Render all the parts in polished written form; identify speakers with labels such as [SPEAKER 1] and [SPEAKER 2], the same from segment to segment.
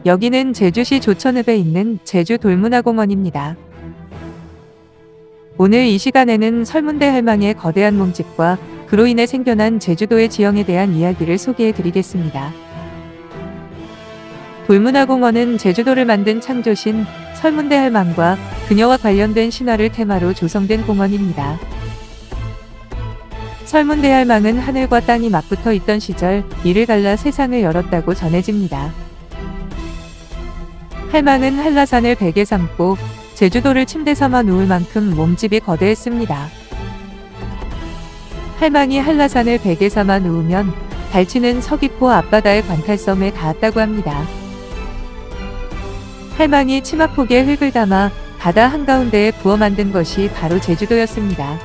[SPEAKER 1] 여기는 제주시 조천읍에 있는 제주 돌문화공원입니다. 오늘 이 시간에는 설문대 할망의 거대한 몸집과 그로 인해 생겨난 제주도의 지형에 대한 이야기를 소개해 드리겠습니다. 돌문화공원은 제주도를 만든 창조신 설문대 할망과 그녀와 관련된 신화를 테마로 조성된 공원입니다. 설문대 할망은 하늘과 땅이 맞붙어 있던 시절 이를 갈라 세상을 열었다고 전해집니다. 할망은 한라산을 베개 삼고 제주도를 침대 삼아 누울 만큼 몸집이 거대했습니다. 할망이 한라산을 베개 삼아 누우면 달치는 서귀포 앞바다의 관탈섬에 닿았다고 합니다. 할망이 치마폭에 흙을 담아 바다 한가운데에 부어 만든 것이 바로 제주도였습니다.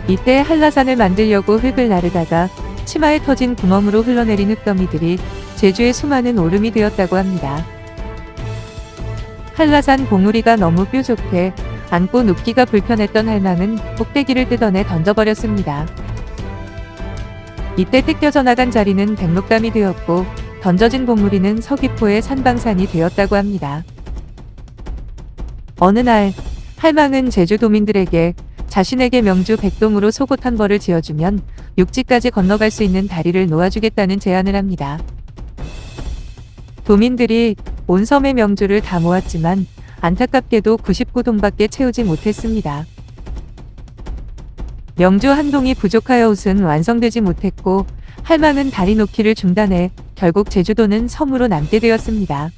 [SPEAKER 1] 이때 한라산을 만들려고 흙을 나르다가 치마에 터진 구멍으로 흘러내린 흙더미들이 제주의 수많은 오름이 되었다고 합니다. 한라산 봉우리가 너무 뾰족해 앉고 눕기가 불편했던 할망은 꼭대기를 뜯어내 던져버렸습니다. 이때 뜯겨져 나간 자리는 백록담이 되었고 던져진 봉우리는 서귀포의 산방산이 되었다고 합니다. 어느 날 할망은 제주도민들에게 자신에게 명주 백동으로 속옷 한 벌을 지어주면 육지까지 건너갈 수 있는 다리를 놓아주겠다는 제안을 합니다. 도민들이 온 섬의 명주를 다 모았지만 안타깝게도 99동밖에 채우지 못했습니다. 명주 한 동이 부족하여 옷은 완성되지 못했고 할망은 다리 놓기를 중단해 결국 제주도는 섬으로 남게 되었습니다.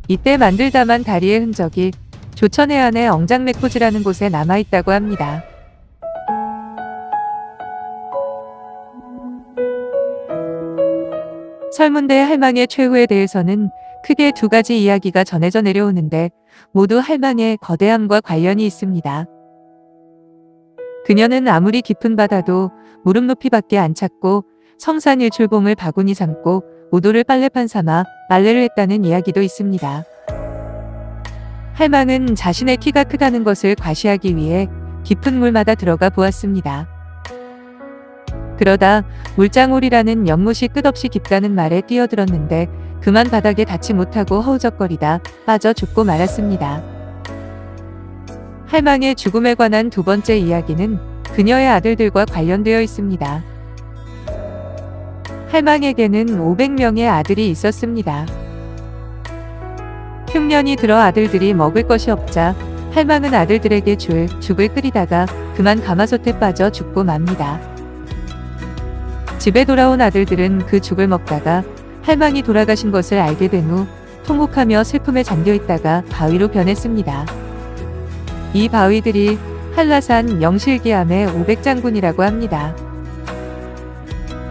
[SPEAKER 1] 이때 만들다만 다리의 흔적이 조천 해안의 엉장맥부지라는 곳에 남아있다고 합니다. 설문대 할망의 최후에 대해서는 크게 두 가지 이야기가 전해져 내려오는데 모두 할망의 거대함과 관련이 있습니다. 그녀는 아무리 깊은 바다도 무릎 높이밖에 안 찼고 성산 일출봉을 바구니 삼고 우도를 빨래판 삼아 빨래를 했다는 이야기도 있습니다. 할망은 자신의 키가 크다는 것을 과시하기 위해 깊은 물마다 들어가 보았습니다. 그러다 물장울이라는 연못이 끝없이 깊다는 말에 뛰어들었는데 그만 바닥에 닿지 못하고 허우적거리다 빠져 죽고 말았습니다. 할망의 죽음에 관한 두 번째 이야기는 그녀의 아들들과 관련되어 있습니다. 할망에게는 500명의 아들이 있었습니다. 흉년이 들어 아들들이 먹을 것이 없자 할망은 아들들에게 죽을 끓이다가 그만 가마솥에 빠져 죽고 맙니다. 집에 돌아온 아들들은 그 죽을 먹다가 할망이 돌아가신 것을 알게 된 후 통곡하며 슬픔에 잠겨 있다가 바위로 변했습니다. 이 바위들이 한라산 영실기암의 500장군이라고 합니다.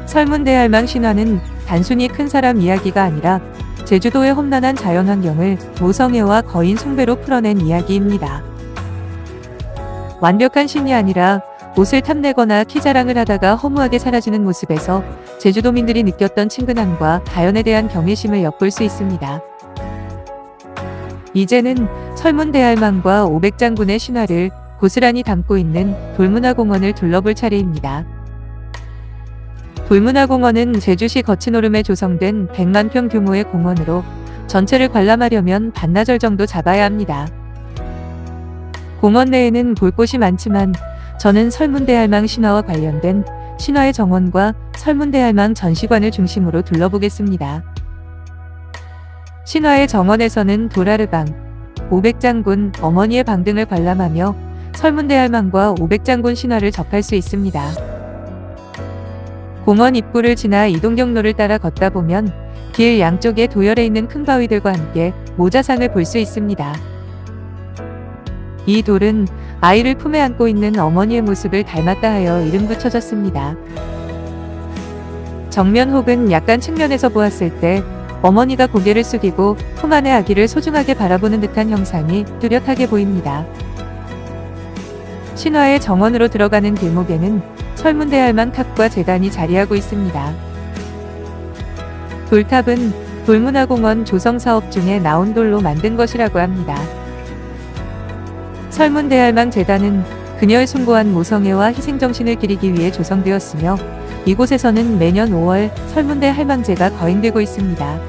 [SPEAKER 1] 설문대 할망 신화는 단순히 큰 사람 이야기가 아니라 제주도의 험난한 자연환경을 모성애와 거인 숭배로 풀어낸 이야기입니다. 완벽한 신이 아니라 옷을 탐내거나 키 자랑을 하다가 허무하게 사라지는 모습에서 제주도민들이 느꼈던 친근함과 자연에 대한 경외심을 엿볼 수 있습니다. 이제는 설문대 할망과 500장군의 신화를 고스란히 담고 있는 돌문화공원을 둘러볼 차례입니다. 돌문화공원은 제주시 거친오름에 조성된 100만 평 규모의 공원으로 전체를 관람하려면 반나절 정도 잡아야 합니다. 공원 내에는 볼 곳이 많지만 저는 설문대 할망 신화와 관련된 신화의 정원과 설문대 할망 전시관을 중심으로 둘러보겠습니다. 신화의 정원에서는 도라르방, 500장군, 어머니의 방 등을 관람하며 설문대 할망과 500장군 신화를 접할 수 있습니다. 공원 입구를 지나 이동경로를 따라 걷다 보면 길 양쪽에 도열해 있는 큰 바위들과 함께 모자상을 볼 수 있습니다. 이 돌은 아이를 품에 안고 있는 어머니의 모습을 닮았다 하여 이름 붙여졌습니다. 정면 혹은 약간 측면에서 보았을 때 어머니가 고개를 숙이고 품 안의 아기를 소중하게 바라보는 듯한 형상이 뚜렷하게 보입니다. 신화의 정원으로 들어가는 길목에는 설문대 할망 탑과 제단이 자리하고 있습니다. 돌탑은 돌문화공원 조성사업 중에 나온 돌로 만든 것이라고 합니다. 설문대 할망 제단은 그녀의 숭고한 모성애와 희생정신을 기리기 위해 조성되었으며 이곳에서는 매년 5월 설문대 할망제가 거행되고 있습니다.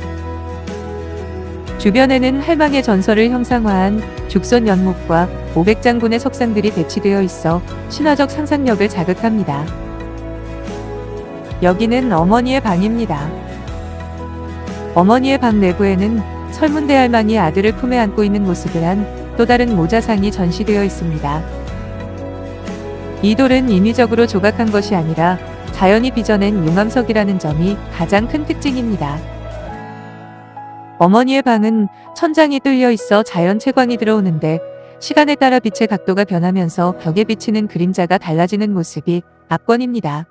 [SPEAKER 1] 주변에는 할망의 전설을 형상화한 죽선 연못과 500장군의 석상들이 배치되어 있어 신화적 상상력을 자극합니다. 여기는 어머니의 방입니다. 어머니의 방 내부에는 설문대 할망이 아들을 품에 안고 있는 모습을 한 또 다른 모자상이 전시되어 있습니다. 이 돌은 인위적으로 조각한 것이 아니라 자연이 빚어낸 용암석이라는 점이 가장 큰 특징입니다. 어머니의 방은 천장이 뚫려 있어 자연 채광이 들어오는데 시간에 따라 빛의 각도가 변하면서 벽에 비치는 그림자가 달라지는 모습이 압권입니다.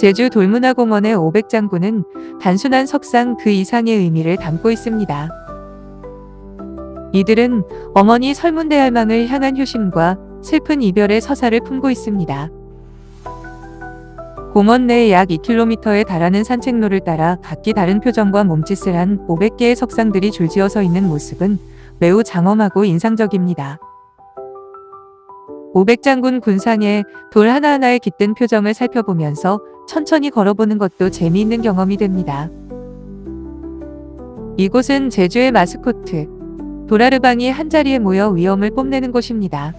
[SPEAKER 1] 제주 돌문화공원의 500장군은 단순한 석상 그 이상의 의미를 담고 있습니다. 이들은 어머니 설문대 할망을 향한 효심과 슬픈 이별의 서사를 품고 있습니다. 공원 내에 약 2km에 달하는 산책로를 따라 각기 다른 표정과 몸짓을 한 500개의 석상들이 줄지어 서 있는 모습은 매우 장엄하고 인상적입니다. 500장군 군상의 돌 하나하나의 깃든 표정을 살펴보면서 천천히 걸어보는 것도 재미있는 경험이 됩니다. 이곳은 제주의 마스코트, 도라르방이 한자리에 모여 위엄을 뽐내는 곳입니다.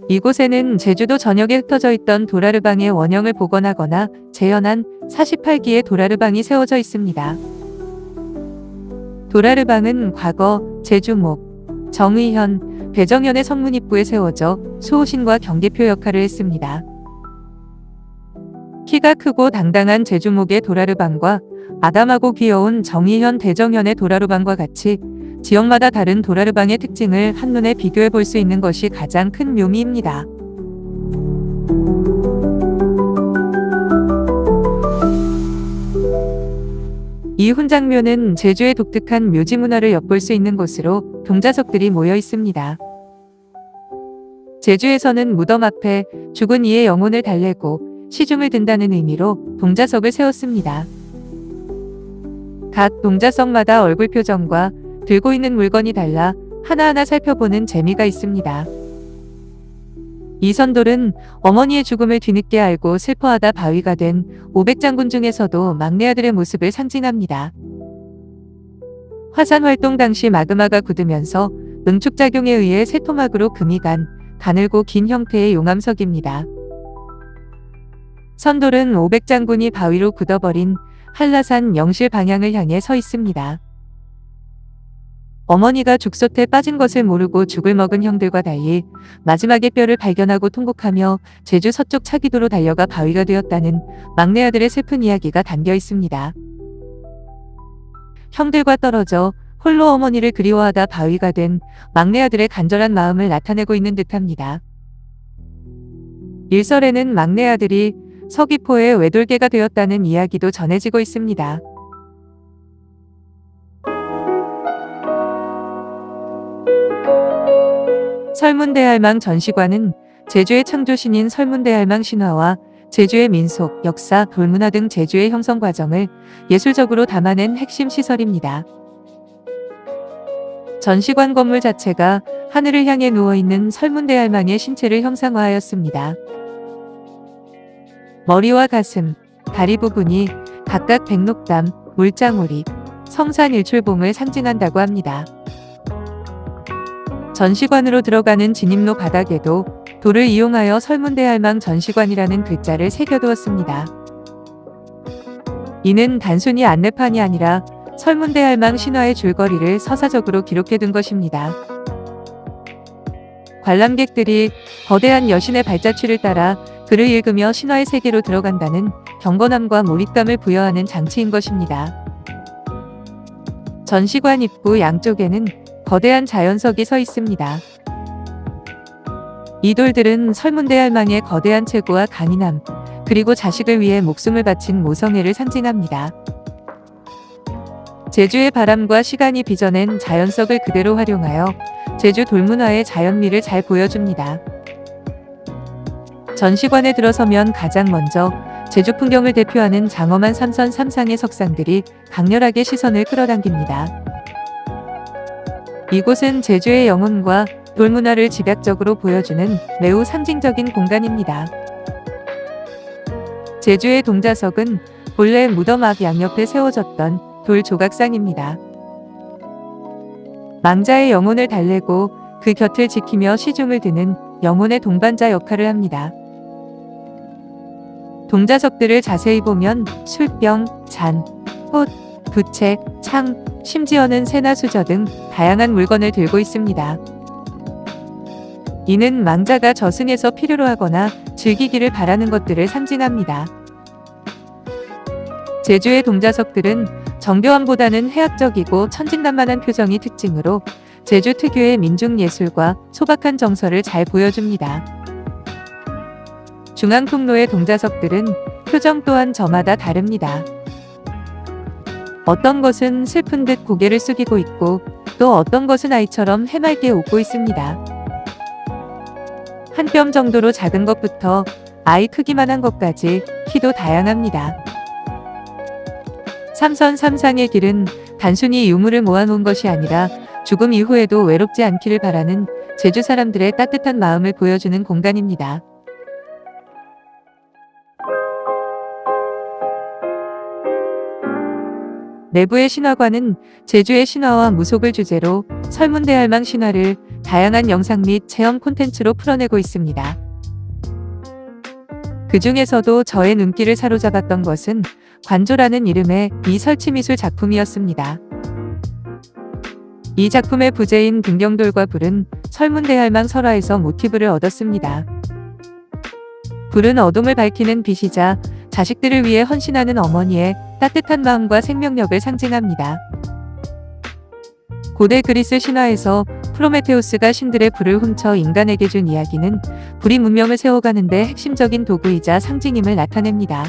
[SPEAKER 1] 이곳에는 제주도 전역에 흩어져 있던 도라르방의 원형을 복원하거나 재현한 48기의 도라르방이 세워져 있습니다. 도라르방은 과거 제주목, 정의현, 배정현의 성문 입구에 세워져 수호신과 경계표 역할을 했습니다. 키가 크고 당당한 제주목의 도라르방과 아담하고 귀여운 정의현, 배정현의 도라르방과 같이 지역마다 다른 도라르방의 특징을 한눈에 비교해 볼 수 있는 것이 가장 큰 묘미입니다. 이 훈장묘는 제주의 독특한 묘지 문화를 엿볼 수 있는 곳으로 동자석들이 모여 있습니다. 제주에서는 무덤 앞에 죽은 이의 영혼을 달래고 시중을 든다는 의미로 동자석을 세웠습니다. 각 동자석마다 얼굴 표정과 들고 있는 물건이 달라 하나하나 살펴보는 재미가 있습니다. 이 선돌은 어머니의 죽음을 뒤늦게 알고 슬퍼하다 바위가 된 500장군 중에서도 막내 아들의 모습을 상징합니다. 화산 활동 당시 마그마가 굳으면서 응축작용에 의해 새토막으로 금이 간 가늘고 긴 형태의 용암석입니다. 선돌은 500장군이 바위로 굳어버린 한라산 영실 방향을 향해 서 있습니다. 어머니가 죽솥에 빠진 것을 모르고 죽을 먹은 형들과 달리 마지막에 뼈를 발견하고 통곡하며 제주 서쪽 차기도로 달려가 바위가 되었다는 막내 아들의 슬픈 이야기가 담겨 있습니다. 형들과 떨어져 홀로 어머니를 그리워하다 바위가 된 막내 아들의 간절한 마음을 나타내고 있는 듯합니다. 일설에는 막내 아들이 서귀포의 외돌개가 되었다는 이야기도 전해지고 있습니다. 설문대할망 전시관은 제주의 창조신인 설문대할망 신화와 제주의 민속, 역사, 돌문화 등 제주의 형성 과정을 예술적으로 담아낸 핵심 시설입니다. 전시관 건물 자체가 하늘을 향해 누워있는 설문대할망의 신체를 형상화하였습니다. 머리와 가슴, 다리 부분이 각각 백록담, 물장우리, 성산일출봉을 상징한다고 합니다. 전시관으로 들어가는 진입로 바닥에도 돌을 이용하여 설문대할망 전시관이라는 글자를 새겨두었습니다. 이는 단순히 안내판이 아니라 설문대할망 신화의 줄거리를 서사적으로 기록해둔 것입니다. 관람객들이 거대한 여신의 발자취를 따라 글을 읽으며 신화의 세계로 들어간다는 경건함과 몰입감을 부여하는 장치인 것입니다. 전시관 입구 양쪽에는 거대한 자연석이 서 있습니다. 이 돌들은 설문대할망의 거대한 체구와 강인함, 그리고 자식을 위해 목숨을 바친 모성애를 상징합니다. 제주의 바람과 시간이 빚어낸 자연석을 그대로 활용하여 제주 돌문화의 자연미를 잘 보여줍니다. 전시관에 들어서면 가장 먼저 제주 풍경을 대표하는 장엄한 삼선 삼상의 석상들이 강렬하게 시선을 끌어당깁니다. 이곳은 제주의 영혼과 돌문화를 집약적으로 보여주는 매우 상징적인 공간입니다. 제주의 동자석은 본래 무덤 앞 양옆에 세워졌던 돌 조각상입니다. 망자의 영혼을 달래고 그 곁을 지키며 시중을 드는 영혼의 동반자 역할을 합니다. 동자석들을 자세히 보면 술병, 잔, 꽃, 부채, 창, 심지어는 새나 수저 등 다양한 물건을 들고 있습니다. 이는 망자가 저승에서 필요로 하거나 즐기기를 바라는 것들을 상징합니다. 제주의 동자석들은 정교함보다는 해학적이고 천진난만한 표정이 특징으로 제주 특유의 민중예술과 소박한 정서를 잘 보여줍니다. 중앙통로의 동자석들은 표정 또한 저마다 다릅니다. 어떤 것은 슬픈 듯 고개를 숙이고 있고 또 어떤 것은 아이처럼 해맑게 웃고 있습니다. 한 뼘 정도로 작은 것부터 아이 크기만 한 것까지 키도 다양합니다. 삼선 삼상의 길은 단순히 유물을 모아놓은 것이 아니라 죽음 이후에도 외롭지 않기를 바라는 제주 사람들의 따뜻한 마음을 보여주는 공간입니다. 내부의 신화관은 제주의 신화와 무속을 주제로 설문대할망 신화를 다양한 영상 및 체험 콘텐츠로 풀어내고 있습니다. 그 중에서도 저의 눈길을 사로잡았던 것은 관조라는 이름의 이 설치미술 작품이었습니다. 이 작품의 부제인 등경돌과 불은 설문대할망 설화에서 모티브를 얻었습니다. 불은 어둠을 밝히는 빛이자 자식들을 위해 헌신하는 어머니의 따뜻한 마음과 생명력을 상징합니다. 고대 그리스 신화에서 프로메테우스가 신들의 불을 훔쳐 인간에게 준 이야기는 불이 문명을 세워가는데 핵심적인 도구이자 상징임을 나타냅니다.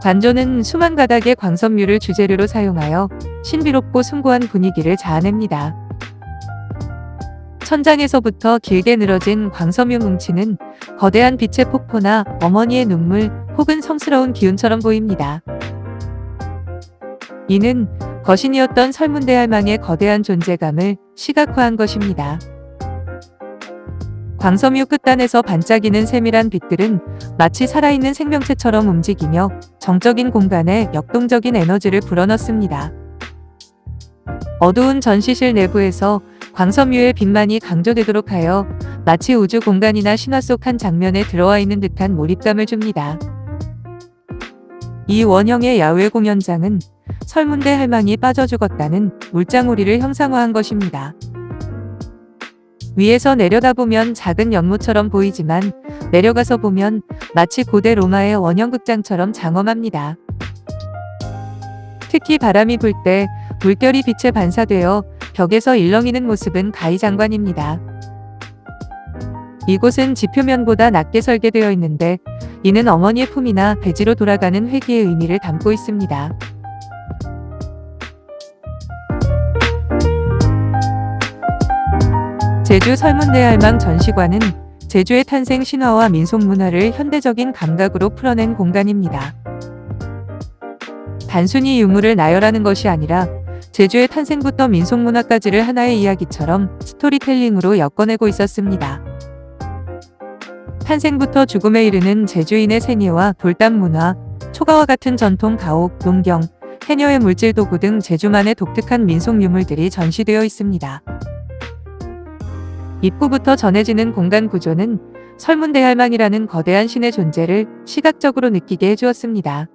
[SPEAKER 1] 관조는 수만 가닥의 광섬유를 주재료로 사용하여 신비롭고 숭고한 분위기를 자아냅니다. 천장에서부터 길게 늘어진 광섬유 뭉치는 거대한 빛의 폭포나 어머니의 눈물 혹은 성스러운 기운처럼 보입니다. 이는 거신이었던 설문대할망의 거대한 존재감을 시각화한 것입니다. 광섬유 끝단에서 반짝이는 세밀한 빛들은 마치 살아있는 생명체처럼 움직이며 정적인 공간에 역동적인 에너지를 불어넣습니다. 어두운 전시실 내부에서 광섬유의 빛만이 강조되도록 하여 마치 우주 공간이나 신화 속 한 장면에 들어와 있는 듯한 몰입감을 줍니다. 이 원형의 야외 공연장은 설문대할망이 빠져 죽었다는 물장우리를 형상화한 것입니다. 위에서 내려다보면 작은 연못처럼 보이지만 내려가서 보면 마치 고대 로마의 원형극장처럼 장엄합니다. 특히 바람이 불 때 물결이 빛에 반사되어 벽에서 일렁이는 모습은 가히장관입니다. 이곳은 지표면보다 낮게 설계되어 있는데 이는 어머니의 품이나 배지로 돌아가는 회귀의 의미를 담고 있습니다. 제주 설문대할망 전시관은 제주의 탄생 신화와 민속문화를 현대적인 감각으로 풀어낸 공간입니다. 단순히 유물을 나열하는 것이 아니라 제주의 탄생부터 민속문화까지를 하나의 이야기처럼 스토리텔링으로 엮어내고 있었습니다. 탄생부터 죽음에 이르는 제주인의 생애와 돌담 문화, 초가와 같은 전통 가옥, 농경, 해녀의 물질 도구 등 제주만의 독특한 민속 유물들이 전시되어 있습니다. 입구부터 전해지는 공간 구조는 설문대할망이라는 거대한 신의 존재를 시각적으로 느끼게 해주었습니다.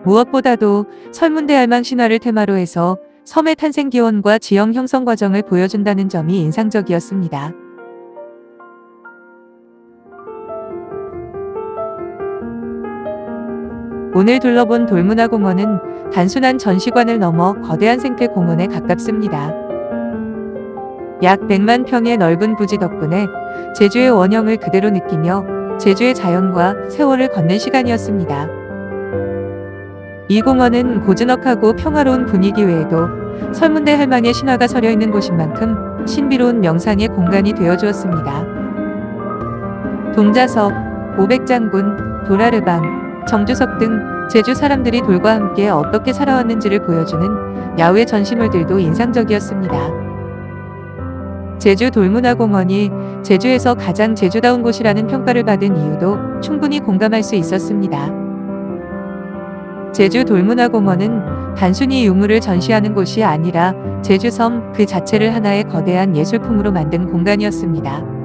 [SPEAKER 1] 무엇보다도 설문대할망 신화를 테마로 해서 섬의 탄생 기원과 지형 형성 과정을 보여준다는 점이 인상적이었습니다. 오늘 둘러본 돌문화공원은 단순한 전시관을 넘어 거대한 생태 공원에 가깝습니다. 약 100만 평의 넓은 부지 덕분에 제주의 원형을 그대로 느끼며 제주의 자연과 세월을 걷는 시간이었습니다. 이 공원은 고즈넉하고 평화로운 분위기 외에도 설문대할망의 신화가 서려 있는 곳인 만큼 신비로운 명상의 공간이 되어주었습니다. 동자석, 오백장군, 도라르방, 정주석 등 제주 사람들이 돌과 함께 어떻게 살아왔는지를 보여주는 야외 전시물들도 인상적이었습니다. 제주 돌문화공원이 제주에서 가장 제주다운 곳이라는 평가를 받은 이유도 충분히 공감할 수 있었습니다. 제주 돌문화공원은 단순히 유물을 전시하는 곳이 아니라 제주섬 그 자체를 하나의 거대한 예술품으로 만든 공간이었습니다.